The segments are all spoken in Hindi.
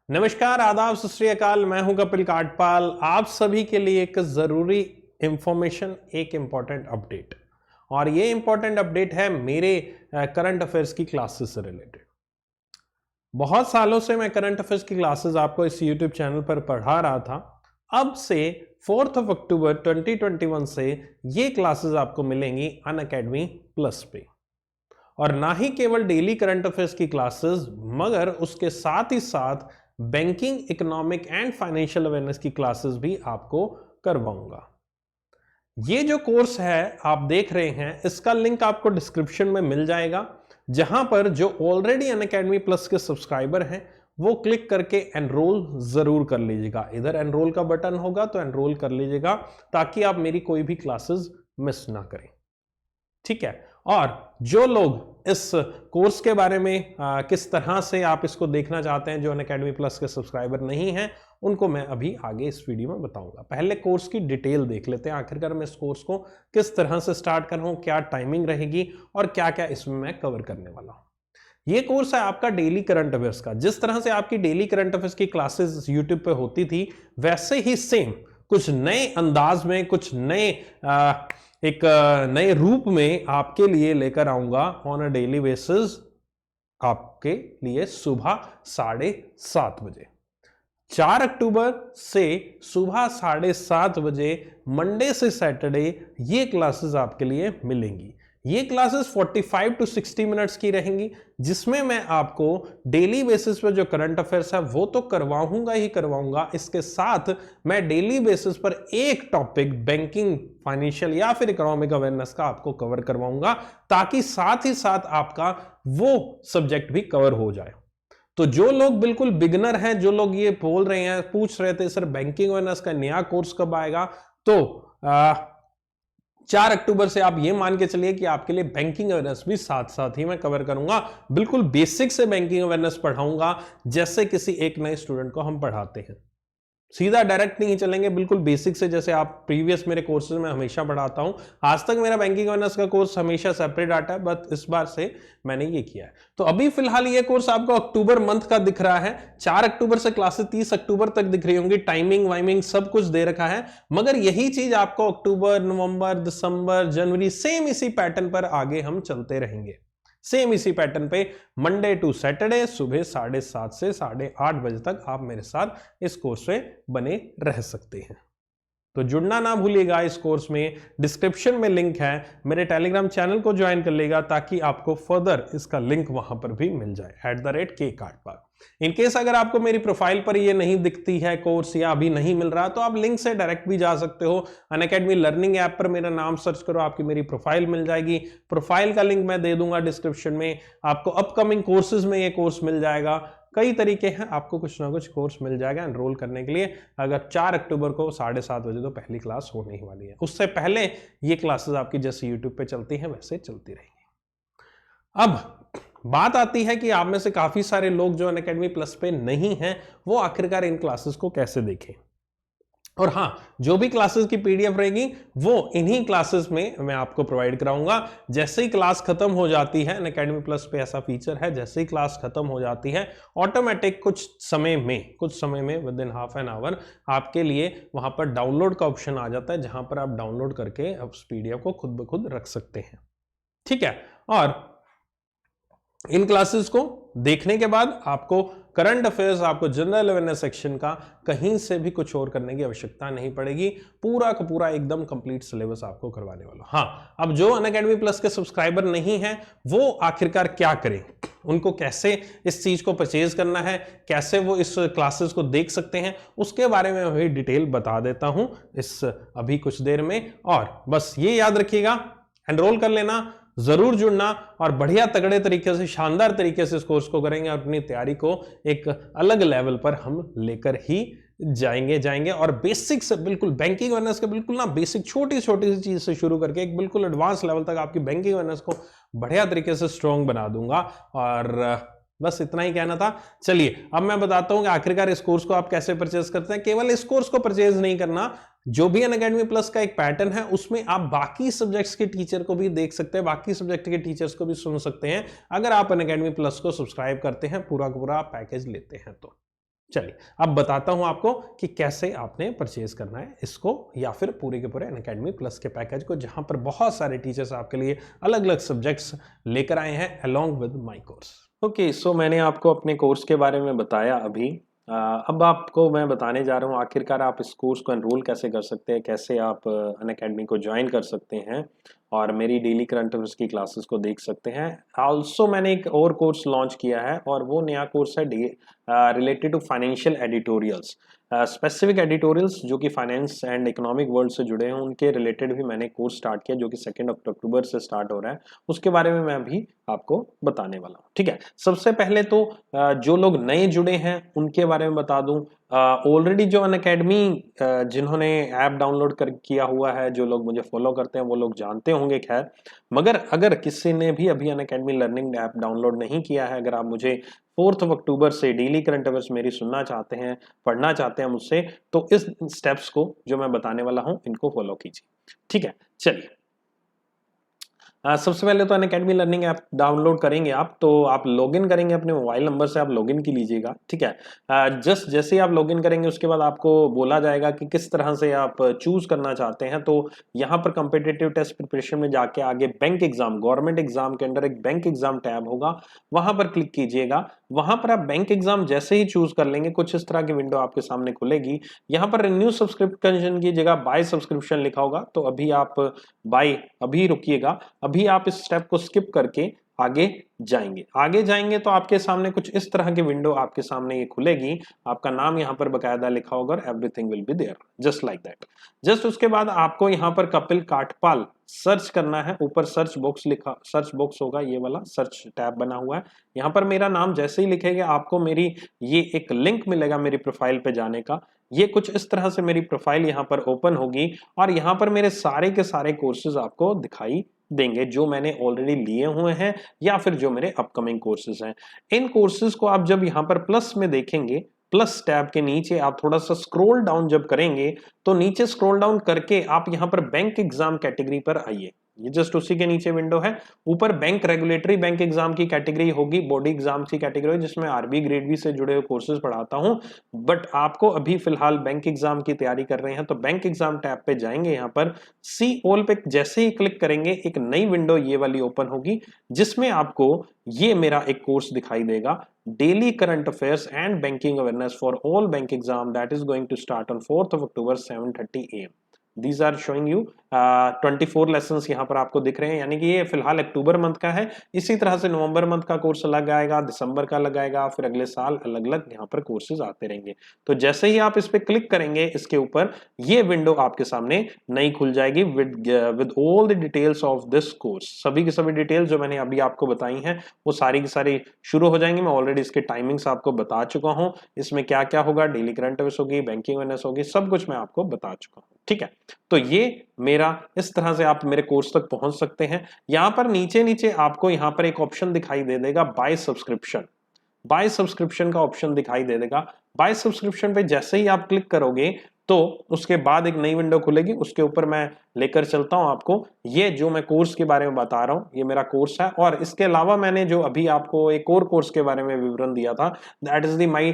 नमस्कार, आदाब, सत श्री अकाल। मैं हूं कपिल काटपाल। आप सभी के लिए एक जरूरी इंफॉर्मेशन, एक इंपॉर्टेंट अपडेट, और ये इंपॉर्टेंट अपडेट है मेरे करंट अफेयर्स की क्लासेस से रिलेटेड। बहुत सालों से मैं करंट अफेयर्स की क्लासेस आपको इस यूट्यूब चैनल पर पढ़ा रहा था। अब से 4 अक्टूबर 2021 से ये क्लासेस आपको मिलेंगी अनअकैडमी प्लस पे, और ना ही केवल डेली करंट अफेयर्स की क्लासेस, मगर उसके साथ ही साथ banking, economic and financial awareness की क्लासेस भी आपको करवाऊंगा। ये जो कोर्स है आप देख रहे हैं, इसका लिंक आपको डिस्क्रिप्शन में मिल जाएगा, जहां पर जो ऑलरेडी अनअकैडमी प्लस के सब्सक्राइबर हैं वो क्लिक करके एनरोल जरूर कर लीजिएगा। इधर एनरोल का बटन होगा तो एनरोल कर लीजिएगा, ताकि आप मेरी कोई भी क्लासेस मिस ना करें। ठीक है। और जो लोग इस कोर्स के बारे में किस तरह से आप इसको देखना चाहते हैं, जो अनअकैडमी प्लस के सब्सक्राइबर नहीं हैं, उनको मैं अभी आगे इस वीडियो में बताऊंगा। पहले कोर्स की डिटेल देख लेते हैं, आखिरकार मैं इस कोर्स को किस तरह से स्टार्ट कर रहा हूं, क्या टाइमिंग रहेगी और क्या क्या इसमें मैं कवर करने वाला हूं। ये कोर्स है आपका डेली करंट अफेयर्स का। जिस तरह से आपकी डेली करंट अफेयर्स की क्लासेस यूट्यूब पे होती थी, वैसे ही सेम कुछ नए अंदाज में, कुछ नए एक नए रूप में आपके लिए लेकर आऊंगा ऑन अ डेली बेसिस, आपके लिए सुबह 7:30 बजे। 4 अक्टूबर से सुबह 7:30 बजे मंडे से सैटरडे ये क्लासेस आपके लिए मिलेंगी। ये क्लासेस 45 to 60 मिनट्स की रहेंगी, जिसमें मैं आपको डेली बेसिस पर जो करंट अफेयर्स है वो तो करवाऊंगा ही करवाऊंगा। इसके साथ मैं डेली बेसिस पर एक टॉपिक बैंकिंग, फाइनेंशियल या फिर इकोनॉमिक अवेयरनेस का आपको कवर करवाऊंगा, ताकि साथ ही साथ आपका वो सब्जेक्ट भी कवर हो जाए। तो जो लोग बिल्कुल बिगिनर हैं, जो लोग ये बोल रहे हैं, पूछ रहे थे सर बैंकिंग अवेयरनेस का नया कोर्स कब आएगा, तो 4 अक्टूबर से आप ये मान के चलिए कि आपके लिए बैंकिंग अवेयरनेस भी साथ साथ ही मैं कवर करूंगा। बिल्कुल बेसिक से बैंकिंग अवेयरनेस पढ़ाऊंगा, जैसे किसी एक नए स्टूडेंट को हम पढ़ाते हैं। सीधा डायरेक्ट नहीं चलेंगे, बिल्कुल बेसिक से, जैसे आप प्रीवियस मेरे कोर्सेज में हमेशा पढ़ाता हूं। आज तक मेरा बैंकिंग अवेयरनेस का कोर्स हमेशा सेपरेट आता है, बट इस बार से मैंने ये किया है। तो अभी फिलहाल ये कोर्स आपको अक्टूबर मंथ का दिख रहा है। 4 अक्टूबर से क्लासेस 30 अक्टूबर तक दिख रही होंगी। टाइमिंग वाइमिंग सब कुछ दे रखा है, मगर यही चीज आपको अक्टूबर, नवंबर, दिसंबर, जनवरी सेम इसी पैटर्न पर आगे हम चलते रहेंगे। सेम इसी पैटर्न पे मंडे टू सैटरडे सुबह 7:30 से 8:30 बजे तक आप मेरे साथ इस कोर्स में बने रह सकते हैं। तो जुड़ना ना भूलिएगा इस कोर्स में। डिस्क्रिप्शन में लिंक है, मेरे टेलीग्राम चैनल को ज्वाइन कर लेगा, ताकि आपको फर्दर इसका लिंक वहां पर भी मिल जाए @K-Katpal। इनकेस अगर आपको मेरी प्रोफाइल पर ये नहीं दिखती है कोर्स, या अभी नहीं मिल रहा, तो आप लिंक से डायरेक्ट भी जा सकते हो। अनअकैडमी लर्निंग ऐप पर मेरा नाम सर्च करो, आपकी मेरी प्रोफाइल मिल जाएगी। प्रोफाइल का लिंक मैं दे दूंगा डिस्क्रिप्शन में। आपको अपकमिंग कोर्सेज में ये कोर्स मिल जाएगा। कई तरीके हैं, आपको कुछ ना कुछ कोर्स मिल जाएगा एनरोल करने के लिए। अगर 4 अक्टूबर को 7:30 बजे तो पहली क्लास होने ही वाली है। उससे पहले ये क्लासेस आपकी जैसे यूट्यूब पे चलती हैं वैसे चलती रहेंगी। अब बात आती है कि आप में से काफी सारे लोग जो अनअकैडमी प्लस पे नहीं हैं, वो आखिरकार इन क्लासेस को कैसे देखें। और हाँ, जो भी क्लासेस की पीडीएफ रहेगी वो इन्हीं क्लासेस में मैं आपको प्रोवाइड कराऊंगा। जैसे ही क्लास खत्म हो जाती है, अनअकैडमी प्लस पे ऐसा फीचर है, जैसे ही क्लास खत्म हो जाती है, ऑटोमेटिक कुछ समय में with in half an hour आपके लिए वहां पर डाउनलोड का ऑप्शन आ जाता है, जहां पर आप डाउनलोड करके उस पीडीएफ को खुद ब खुद रख सकते हैं। ठीक है। और इन क्लासेस को देखने के बाद आपको करंट अफेयर्स, आपको जनरल अवेयरनेस सेक्शन का कहीं से भी कुछ और करने की आवश्यकता नहीं पड़ेगी। पूरा का पूरा एकदम कंप्लीट सिलेबस आपको करवाने वाला। हाँ, अब जो अनअकैडमी प्लस के सब्सक्राइबर नहीं हैं, वो आखिरकार क्या करें, उनको कैसे इस चीज को परचेज करना है, कैसे वो इस क्लासेस को देख सकते हैं, उसके बारे में मैं डिटेल बता देता हूं इस अभी कुछ देर में। और बस ये याद रखिएगा, एनरोल कर लेना, जरूर जुड़ना, और बढ़िया तगड़े तरीके से, शानदार तरीके से इस कोर्स को करेंगे और अपनी तैयारी को एक अलग लेवल पर हम लेकर ही जाएंगे। और बेसिक से बिल्कुल बैंकिंग अवेयरनेस के बिल्कुल ना बेसिक छोटी छोटी सी चीज से शुरू करके एक बिल्कुल एडवांस लेवल तक आपकी बैंकिंग अवेयरनेस को बढ़िया तरीके से स्ट्रॉन्ग बना दूंगा। और बस इतना ही कहना था। चलिए अब मैं बताता हूं कि आखिरकार इस कोर्स को आप कैसे परचेज करते हैं। केवल इस कोर्स को परचेज नहीं करना, जो भी अनअकैडमी प्लस का एक पैटर्न है उसमें आप बाकी सब्जेक्ट्स के टीचर को भी देख सकते हैं, बाकी सब्जेक्ट के टीचर्स को भी सुन सकते हैं, अगर आप अनअकैडमी प्लस को सब्सक्राइब करते हैं, पूरा का पूरा पैकेज लेते हैं तो। चलिए अब बताता हूं आपको कि कैसे आपने परचेज करना है इसको या फिर पूरे के पूरे अनअकैडमी प्लस के पैकेज को, जहां पर बहुत सारे टीचर्स आपके लिए अलग अलग सब्जेक्ट्स लेकर आए हैं along with my course. Okay, so मैंने आपको अपने कोर्स के बारे में बताया अभी। अब आपको मैं बताने जा रहा हूँ आखिरकार आप इस कोर्स को एनरोल कैसे कर सकते हैं, कैसे आप अनअकैडमी को ज्वाइन कर सकते हैं और मेरी डेली करंट अफेयर्स की क्लासेस को देख सकते हैं। ऑल्सो मैंने एक और कोर्स लॉन्च किया है और वो नया कोर्स है related to financial editorials. Specific editorials जो कि फाइनेंस एंड इकोनॉमिक वर्ल्ड से जुड़े हैं, उनके रिलेटेड भी मैंने कोर्स स्टार्ट किया जो कि 2 अक्टूबर से स्टार्ट हो रहा है। उसके बारे में मैं अभी आपको बताने वाला हूँ। ठीक है, सबसे पहले तो जो लोग नए जुड़े हैं उनके बारे में बता दूं। ऑलरेडी जो अनअकैडमी जिन्होंने ऐप डाउनलोड कर किया हुआ है, जो लोग मुझे फॉलो करते हैं वो लोग जानते होंगे खैर। मगर अगर किसी ने भी अभी अनअकैडमी लर्निंग ऐप डाउनलोड नहीं किया है, अगर आप मुझे 4 अक्टूबर से डेली करंट अफेयर्स मेरी सुनना चाहते हैं, पढ़ना चाहते हैं मुझसे, तो इस स्टेप्स को जो मैं बताने वाला हूं इनको फॉलो कीजिए। ठीक है, चलिए सबसे पहले तो अनअकैडमी लर्निंग ऐप डाउनलोड करेंगे आप, तो आप लॉगिन करेंगे अपने मोबाइल नंबर से, आप लॉगिन की लीजिएगा। ठीक है, जस्ट जैसे ही आप लॉगिन करेंगे उसके बाद आपको बोला जाएगा कि किस तरह से आप चूज करना चाहते हैं। तो यहाँ पर कॉम्पिटिटिव टेस्ट प्रिपरेशन में जाके आगे बैंक एग्जाम, गवर्नमेंट एग्जाम के अंदर एक बैंक एग्जाम टैब होगा, वहां पर क्लिक कीजिएगा। वहां पर आप बैंक एग्जाम जैसे ही चूज कर लेंगे कुछ इस तरह की विंडो आपके सामने खुलेगी। यहाँ पर रिन्यू सब्सक्रिप्शन की जगह बाय सब्सक्रिप्शन लिखा होगा, तो अभी आप बाय अभी रुकिएगा, अभी आप इस स्टेप को स्किप करके आगे जाएंगे तो आपके सामने कुछ इस तरह की विंडो आपके सामने ये खुलेगी। आपका नाम यहाँ पर बकायदा लिखा होगा और everything will be there just like that. Just उसके बाद आपको यहाँ पर कपिल काठपाल सर्च करना है। ऊपर सर्च बॉक्स होगा, ये वाला सर्च टैब बना हुआ है। यहाँ पर मेरा नाम जैसे ही लिखेंगे आपको मेरी ये एक लिंक मिलेगा मेरी प्रोफाइल पे जाने का। ये कुछ इस तरह से मेरी प्रोफाइल यहाँ पर ओपन होगी और यहाँ पर मेरे सारे के सारे कोर्सेज आपको दिखाई देंगे जो मैंने ऑलरेडी लिए हुए हैं या फिर जो मेरे अपकमिंग कोर्सेज हैं। इन कोर्सेज को आप जब यहाँ पर प्लस में देखेंगे, प्लस टैब के नीचे आप थोड़ा सा स्क्रॉल डाउन जब करेंगे तो नीचे स्क्रॉल डाउन करके आप यहाँ पर बैंक एग्जाम कैटेगरी पर आइए। ये जस्ट उसी के नीचे विंडो है। ऊपर बैंक रेगुलेटरी बैंक एग्जाम की कैटेगरी होगी, बॉडी एग्जाम की कैटेगरी होगी जिसमें आरबी ग्रेड बी से जुड़े हुए कोर्सेज पढ़ाता हूं। बट आपको अभी फिलहाल बैंक एग्जाम की तैयारी कर रहे हैं तो बैंक एग्जाम टैब पे जाएंगे। यहाँ पर सी ऑल पे जैसे ही क्लिक करेंगे एक नई विंडो ये वाली ओपन होगी जिसमें आपको ये मेरा एक कोर्स दिखाई देगा, daily current affairs and banking awareness for all bank exam that is going to start on 4 October 7:30 AM। These are showing you 24 lesson यहाँ पर आपको दिख रहे हैं, यानी कि ये फिलहाल अक्टूबर मंथ का है। इसी तरह से नवंबर मंथ का कोर्स अलग आएगा, दिसंबर का अलग आएगा, फिर अगले साल अलग अलग यहाँ पर कोर्सेज आते रहेंगे। तो जैसे ही आप इस पे क्लिक करेंगे इसके ऊपर ये विंडो आपके सामने नई खुल जाएगी with all the details of this course. सभी की सभी डिटेल्स जो मैंने अभी आपको बताई हैं वो सारी की सारी शुरू हो जाएंगी। मैं ऑलरेडी इसके टाइमिंग्स आपको बता चुका हूँ, इसमें क्या क्या होगा, डेली करंट अफेयर्स होगी, बैंकिंग अवेयरनेस होगी, सब कुछ मैं आपको बता चुका हूँ। ठीक है, तो ये मेरा इस तरह से आप मेरे कोर्स तक पहुंच सकते हैं। यहां पर नीचे आपको यहां पर एक ऑप्शन दिखाई दे देगा बाय सब्सक्रिप्शन। बाय सब्सक्रिप्शन का ऑप्शन दिखाई दे देगा। बाय सब्सक्रिप्शन पे जैसे ही आप क्लिक करोगे तो उसके बाद एक नई विंडो खुलेगी, उसके ऊपर मैं लेकर चलता हूं आपको। ये जो मैं कोर्स के बारे में बता रहा हूं ये मेरा कोर्स है और इसके अलावा मैंने जो अभी आपको एक और कोर्स के बारे में विवरण दिया था, that is the my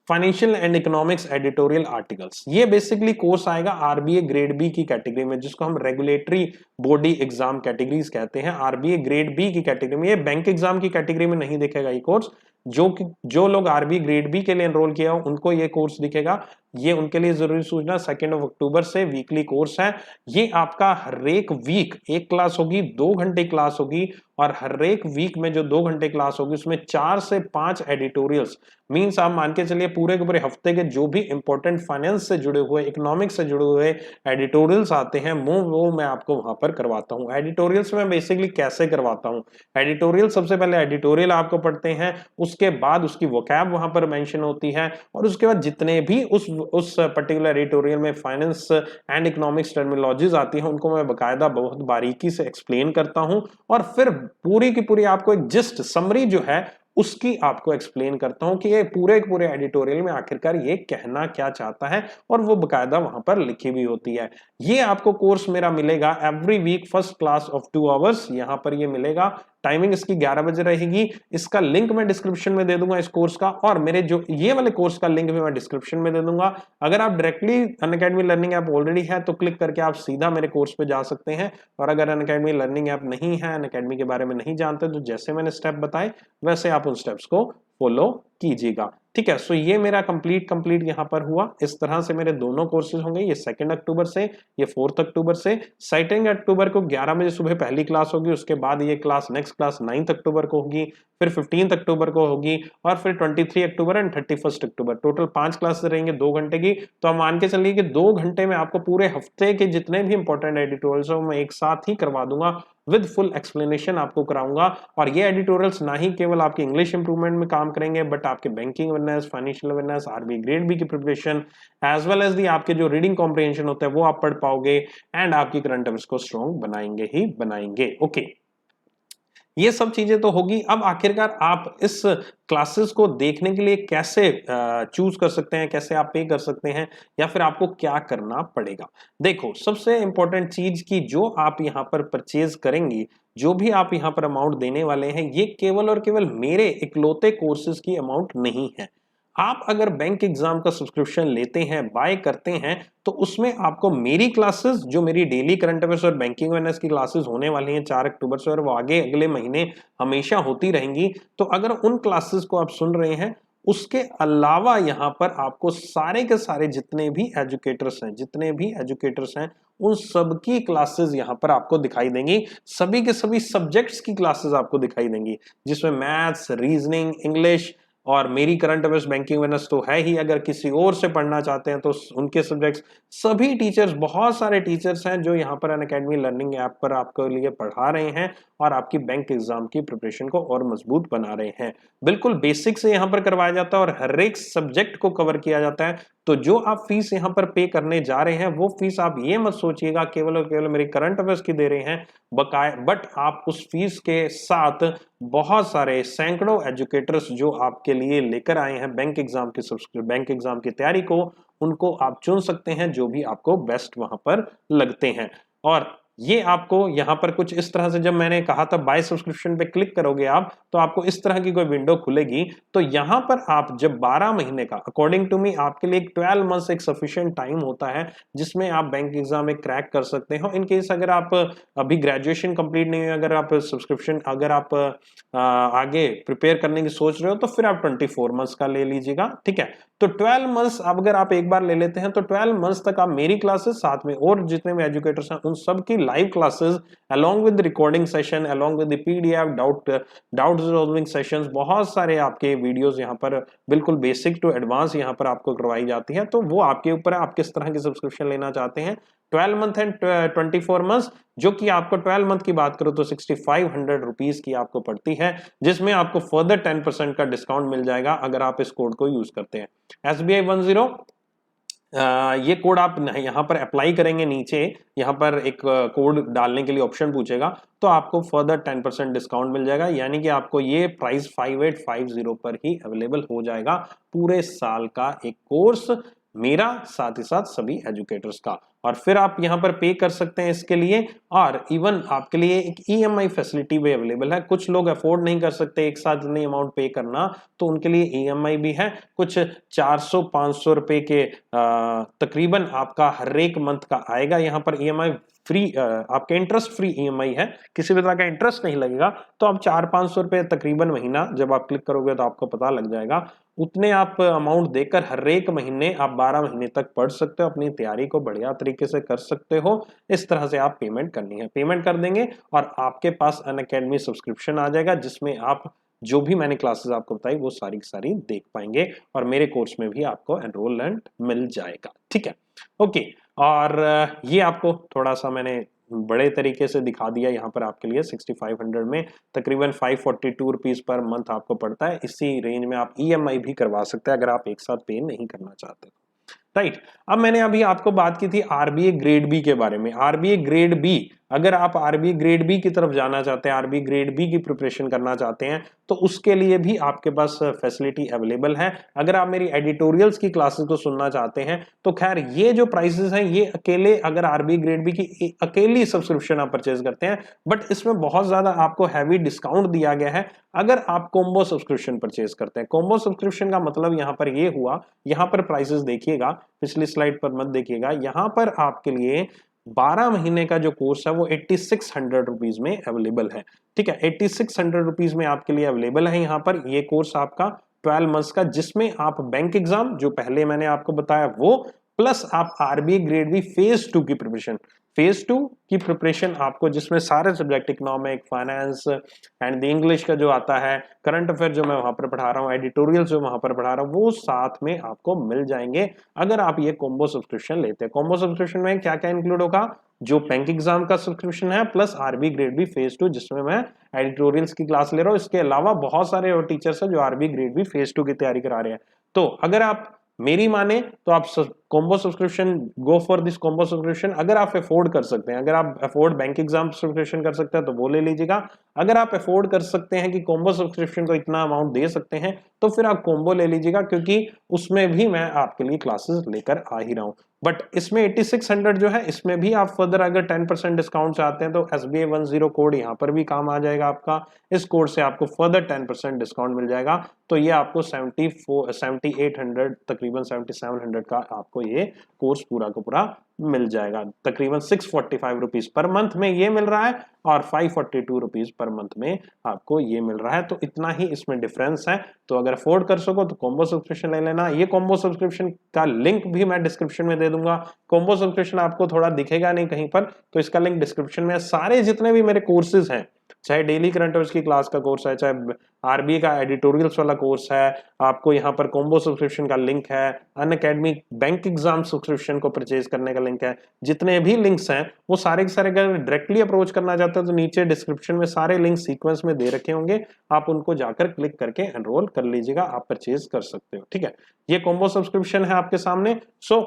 financial and economics editorial articles. ये बेसिकली कोर्स आएगा आरबीए ग्रेड बी की कैटेगरी में, जिसको हम रेगुलेटरी बॉडी एग्जाम कैटेगरीज कहते हैं। आरबीए ग्रेड बी की कैटेगरी में, ये बैंक एग्जाम की कैटेगरी में नहीं दिखेगा ये कोर्स। जो लोग आरबी ग्रेड बी के लिए एनरोल किया हो उनको ये कोर्स दिखेगा। ये उनके लिए जरूरी सूचना 2 अक्टूबर से वीकली कोर्स है। ये आपका हर एक वीक एक क्लास होगी, 2 घंटे क्लास होगी और हर एक वीक में जो 2 घंटे क्लास होगी उसमें 4 से 5 एडिटोरियल्स, मींस आप मान के चलिए पूरे के पूरे हफ्ते के जो भी इंपॉर्टेंट फाइनेंस से जुड़े हुए, इकोनॉमिक्स से जुड़े हुए एडिटोरियल्स आते हैं वो मैं आपको वहां पर करवाता हूँ। एडिटोरियल्स में बेसिकली कैसे करवाता हूँ, एडिटोरियल सबसे पहले एडिटोरियल आपको पढ़ते हैं, उसके बाद उसकी वोकैब वहां पर मेंशन होती है और उसके बाद जितने भी उस पर्टिकुलर एडिटोरियल में फाइनेंस एंड इकोनॉमिक्स टर्मिनोलॉजीज आती हैं उनको मैं बकायदा बहुत बारीकी से एक्सप्लेन करता हूं और फिर पूरी की पूरी आपको एक जिस्ट समरी जो है उसकी आपको एक्सप्लेन करता हूं कि ये पूरे के पूरे एडिटोरियल में आखिरकार ये कहना क्या चाहता है और वो बकायदा वहां पर लिखी भी होती है। ये आपको कोर्स मेरा मिलेगा every week, first class of 2 hours. यहां पर ये मिलेगा टाइमिंग इसकी 11 बजे रहेगी। इसका लिंक मैं डिस्क्रिप्शन में दे दूंगा इस कोर्स का, और मेरे जो ये वाले कोर्स का लिंक भी मैं डिस्क्रिप्शन में दे दूंगा। अगर आप directly Unacademy learning app already है तो क्लिक करके आप सीधा मेरे कोर्स पे जा सकते हैं, और अगर अनअकैडमी लर्निंग ऐप नहीं है, अनअकैडमी के बारे में नहीं जानते, तो जैसे मैंने स्टेप बताए वैसे आप उन स्टेप्स को फॉलो कीजिएगा। ठीक है, सो ये मेरा कंप्लीट यहाँ पर हुआ। इस तरह से मेरे दोनों कोर्सेज होंगे, ये 2 अक्टूबर से, ये 4 अक्टूबर से। 2 अक्टूबर को 11 बजे सुबह पहली क्लास होगी, उसके बाद ये क्लास नेक्स्ट क्लास 9 अक्टूबर को होगी, फिर 15 अक्टूबर को होगी, और फिर 23 October and 31 October. Total 5 classes रहेंगे 2 घंटे की। तो आप मान के चलिए कि 2 घंटे में आपको पूरे हफ्ते के जितने भी इंपॉर्टेंट एडिटोरियल्स हो मैं एक साथ ही करवा दूंगा, विद फुल एक्सप्लेनेशन आपको कराऊंगा। और ये एडिटोरियल्स ना ही केवल आपकी इंग्लिश इंप्रूवमेंट में काम करेंगे, बट आपके banking awareness, financial awareness, RBI grade B की preparation, as well as the आपके जो रीडिंग कॉम्प्रिहेंशन होता है वो आप पढ़ पाओगे, एंड आपकी करंट अफेयर्स को स्ट्रॉन्ग बनाएंगे ही बनाएंगे। ओके, ये सब चीजें तो होगी। अब आखिरकार आप इस क्लासेस को देखने के लिए कैसे चूज कर सकते हैं, कैसे आप पे कर सकते हैं, या फिर आपको क्या करना पड़ेगा। देखो, सबसे इंपॉर्टेंट चीज की जो आप यहाँ पर परचेज करेंगी, जो भी आप यहाँ पर अमाउंट देने वाले हैं, ये केवल और केवल मेरे इकलौते कोर्सेज की अमाउंट नहीं है। आप अगर बैंक एग्जाम का सब्सक्रिप्शन लेते हैं, बाय करते हैं, तो उसमें आपको मेरी क्लासेस, जो मेरी डेली करंट अफेयर्स और बैंकिंग अवेयरनेस की क्लासेस होने वाली हैं 4 अक्टूबर से, और वो आगे अगले महीने हमेशा होती रहेंगी। तो अगर उन क्लासेस को आप सुन रहे हैं, उसके अलावा यहाँ पर आपको सारे के सारे जितने भी एजुकेटर्स हैं, उन सब की क्लासेस यहाँ पर आपको दिखाई देंगी। सभी के सभी सब्जेक्ट्स की क्लासेस आपको दिखाई देंगी, जिसमें मैथ्स, रीजनिंग, इंग्लिश, और मेरी करंट अफेयर्स, बैंकिंग अवेयरनेस तो है ही। अगर किसी और से पढ़ना चाहते हैं तो उनके सब्जेक्ट्स, सभी टीचर्स, बहुत सारे टीचर्स हैं जो यहाँ पर अनअकैडमी लर्निंग ऐप पर आपके लिए पढ़ा रहे हैं और आपकी बैंक एग्जाम की प्रिपरेशन को और मजबूत बना रहे हैं। बिल्कुल बेसिक से यहाँ पर करवाया जाता है और हर एक सब्जेक्ट को कवर किया जाता है। तो जो आप फीस यहाँ पर पे करने जा रहे हैं, वो फीस आप ये मत सोचिएगा केवल और केवल मेरी करंट अफेयर्स की दे रहे हैं बकाया, बट आप उस फीस के साथ बहुत सारे सैकड़ों एजुकेटर्स जो आपके लिए लेकर आए हैं बैंक एग्जाम की तैयारी को, उनको आप चुन सकते हैं जो भी आपको बेस्ट वहां पर लगते हैं। और ये आपको यहाँ पर कुछ इस तरह से, जब मैंने कहा था बाय सब्सक्रिप्शन पे क्लिक करोगे आप, तो आपको इस तरह की कोई विंडो खुलेगी। तो यहाँ पर आप जब 12 महीने का, अकॉर्डिंग टू मी आपके लिए 12 मंथ्स एक सफिशिएंट टाइम होता है जिसमें आप बैंक एग्जाम में क्रैक कर सकते हो। इन केस अगर आप अभी ग्रेजुएशन कंप्लीट नहीं है, अगर आप सब्सक्रिप्शन, अगर आप आगे प्रिपेयर करने की सोच रहे हो, तो फिर आप 24 मंथ्स का ले लीजिएगा। ठीक है, तो 12 मंथ्स अगर आप एक बार ले लेते हैं तो 12 मंथ्स तक आप मेरी क्लासेस, साथ में और जितने भी एजुकेटर्स हैं उन सब की live classes, along with recording session, along with the PDF, doubt resolving sessions, बहुत सारे आपके वीडियोस यहाँ पर बिल्कुल बेसिक टू एडवांस यहाँ पर आपको करवाई जाती है। तो वो आपके ऊपर है, आप किस तरह की सब्सक्रिप्शन लेना चाहते हैं। 12 मंथ एंड 24 मंथ्स, जो कि आपको 12 मंथ की बात करो तो 6500 रुपीज की आपको पड़ती है, जिसमें आपको फर्दर 10% का डिस्काउंट मिल जाएगा अगर आप इस कोड को यूज करते हैं। SBI 10, ये कोड आप यहाँ पर अप्लाई करेंगे, नीचे यहाँ पर एक कोड डालने के लिए ऑप्शन पूछेगा, तो आपको फर्दर 10% डिस्काउंट मिल जाएगा, यानी कि आपको ये प्राइस 5850 पर ही अवेलेबल हो जाएगा, पूरे साल का एक कोर्स मेरा, साथ ही साथ सभी एजुकेटर्स का। और फिर आप यहाँ पर पे कर सकते हैं इसके लिए, और इवन आपके लिए एक EMI फैसिलिटी भी अवेलेबल है। कुछ लोग अफोर्ड नहीं कर सकते एक साथ इतनी अमाउंट पे करना, तो उनके लिए EMI भी है। कुछ 400-500 रुपए के तकरीबन आपका हर एक मंथ का आएगा यहाँ पर EMI फ्री, आपके इंटरेस्ट फ्री EMI है, किसी भी तरह का इंटरेस्ट नहीं लगेगा। तो आप 400-500 रुपए तकरीबन महीना, जब आप क्लिक करोगे तो आपको पता लग जाएगा, उतने आप अमाउंट देकर हर एक महीने आप 12 महीने तक पढ़ सकते हो, अपनी तैयारी को बढ़िया तरीके से कर सकते हो। इस तरह से आप पेमेंट करनी है, पेमेंट कर देंगे और आपके पास अनअकैडमी सब्सक्रिप्शन आ जाएगा, जिसमें आप जो भी मैंने क्लासेस आपको बताई वो सारी की सारी देख पाएंगे, और मेरे कोर्स में भी आपको एनरोलमेंट मिल जाएगा। ठीक है, ओके। और ये आपको थोड़ा सा मैंने बड़े तरीके से दिखा दिया यहाँ पर आपके लिए। 6500 में तकरीबन 542 रुपीज पर मंथ आपको पड़ता है। इसी रेंज में आप EMI भी करवा सकते हैं अगर आप एक साथ पे नहीं करना चाहते। राइट, अब मैंने अभी आपको बात की थी RBA ग्रेड बी के बारे में। RBA ग्रेड बी अगर आप आरबी ग्रेड बी की तरफ जाना चाहते हैं, आरबी ग्रेड बी की प्रिपरेशन करना चाहते हैं, तो उसके लिए भी आपके पास फैसिलिटी अवेलेबल है। अगर आप मेरी एडिटोरियल्स की क्लासेस को सुनना चाहते हैं तो खैर ये जो प्राइसेस हैं ये अकेले अगर आरबी ग्रेड बी की अकेली सब्सक्रिप्शन आप परचेज करते हैं, बट इसमें बहुत ज्यादा आपको हैवी डिस्काउंट दिया गया है अगर आप कॉम्बो सब्सक्रिप्शन परचेज करते हैं। कॉम्बो सब्सक्रिप्शन का मतलब यहां पर ये हुआ, यहां पर प्राइसेस देखिएगा, पिछली स्लाइड पर मत देखिएगा, यहां पर आपके लिए 12 महीने का जो कोर्स है वो 8600 रुपीज में अवेलेबल है। ठीक है, 8600 रुपीज में आपके लिए अवेलेबल है यहाँ पर ये कोर्स आपका 12 मंथ्स का, जिसमें आप बैंक एग्जाम जो पहले मैंने आपको बताया वो, प्लस आप आरबी ग्रेड बी फेज 2 की प्रिपरेशन, फेज 2 की प्रिपरेशन आपको जिसमें सारे subject economic, finance and the English का जो आता है, करंट अफेयर जो मैं वहां पर पढ़ा रहा हूँ, एडिटोरियल जो वहां पर पढ़ा रहा हूँ, वो साथ में आपको मिल जाएंगे अगर आप ये कॉम्बो सब्सक्रिप्शन लेते हैं। कॉम्बो सब्सक्रिप्शन में क्या क्या इंक्लूड होगा, जो बैंक एग्जाम का सब्सक्रिप्शन है plus RB grade B phase 2 जिसमें मैं एडिटोरियल्स की क्लास ले रहा हूँ, इसके अलावा बहुत सारे और टीचर्स हैं जो आरबी ग्रेड बी फेज 2 की तैयारी करा रहे हैं। तो अगर आप मेरी माने तो आप combo subscription, go for this combo subscription. अगर आप अफोर्ड कर सकते हैं, अगर आप अफोर्ड बैंक एग्जाम सब्सक्रिप्शन कर सकते हैं तो वो ले लीजिएगा। अगर आप अफोर्ड कर सकते हैं कि कॉम्बो सब्सक्रिप्शन को इतना अमाउंट दे सकते हैं तो फिर आप कॉम्बो ले लीजिएगा, क्योंकि उसमें भी मैं आपके लिए क्लासेस लेकर आ ही रहा हूं। बट इसमें 8600 जो है इसमें भी आप फर्दर अगर 10% डिस्काउंट चाहते हैं तो SBI 10 कोड यहाँ पर भी काम आ जाएगा आपका। इस कोड से आपको फर्दर 10% डिस्काउंट मिल जाएगा, तो ये आपको 7800 तकरीबन 7700 का आपको ये कोर्स पूरा का पूरा मिल जाएगा। तकरीबन 645 रुपीज पर मंथ में ये मिल रहा है और 542 रुपीज पर मंथ में आपको ये मिल रहा है। तो इतना ही इसमें डिफरेंस है। तो अगर अफोर्ड कर सको तो कॉम्बो सब्सक्रिप्शन ले लेना। ये कॉम्बो सब्सक्रिप्शन का लिंक भी मैं डिस्क्रिप्शन में दे दूंगा। कॉम्बो सब्सक्रिप्शन आपको थोड़ा दिखेगा नहीं कहीं पर, तो इसका लिंक डिस्क्रिप्शन में। सारे जितने भी मेरे कोर्सेज हैं, चाहे डेली करंट अफेयर्स की क्लास का कोर्स है, चाहे आरबी का एडिटोरियल्स वाला कोर्स है, आपको यहाँ पर कॉम्बो सब्सक्रिप्शन का लिंक है, अनअकैडमी बैंक एग्जाम सब्सक्रिप्शन को परचेज करने का लिंक है, जितने भी लिंक्स हैं वो सारे के सारे अगर डायरेक्टली अप्रोच करना चाहते हैं तो नीचे डिस्क्रिप्शन में सारे लिंक सीक्वेंस में दे रखे होंगे, आप उनको जाकर क्लिक करके एनरोल कर लीजिएगा, आप परचेज कर सकते हो। ठीक है, ये कॉम्बो सब्सक्रिप्शन है आपके सामने। So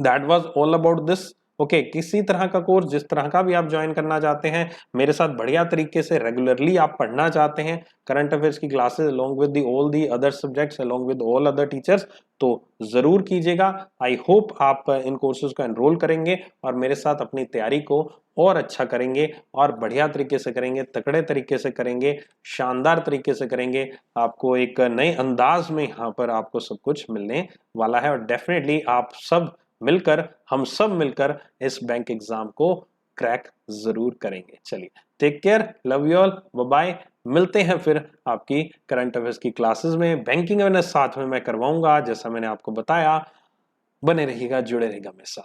that was all about this. Okay, किसी तरह का कोर्स जिस तरह का भी आप ज्वाइन करना चाहते हैं, मेरे साथ बढ़िया तरीके से रेगुलरली आप पढ़ना चाहते हैं करंट अफेयर्स की classes along with all the other subjects along with all other teachers, तो जरूर कीजिएगा। आई होप आप इन कोर्सेज को एनरोल करेंगे और मेरे साथ अपनी तैयारी को और अच्छा करेंगे और बढ़िया तरीके से करेंगे, तगड़े तरीके से करेंगे, शानदार तरीके से करेंगे। आपको एक नए अंदाज में यहाँ पर आपको सब कुछ मिलने वाला है और डेफिनेटली आप सब मिलकर, हम सब मिलकर इस बैंक एग्जाम को क्रैक जरूर करेंगे। चलिए, take care, love you all, bye bye. मिलते हैं फिर आपकी करंट अफेयर्स की क्लासेस में। बैंकिंग अवेयरनेस साथ में मैं करवाऊंगा जैसा मैंने आपको बताया। बने रहिएगा, जुड़े रहिएगा मेरे साथ।